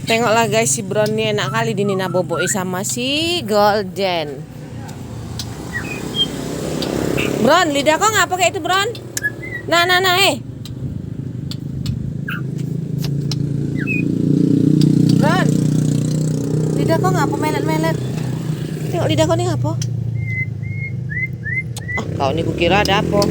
Tengoklah guys, si Brown ini enak kali Nina boboi sama si Golden. Brown, lidah kok ngapa kayak itu Brown? Nah, Brown, lidah kok ngapa melet-melet? Tengok lidah kau nih ngapa? Ah, kau nih kukira ada apa?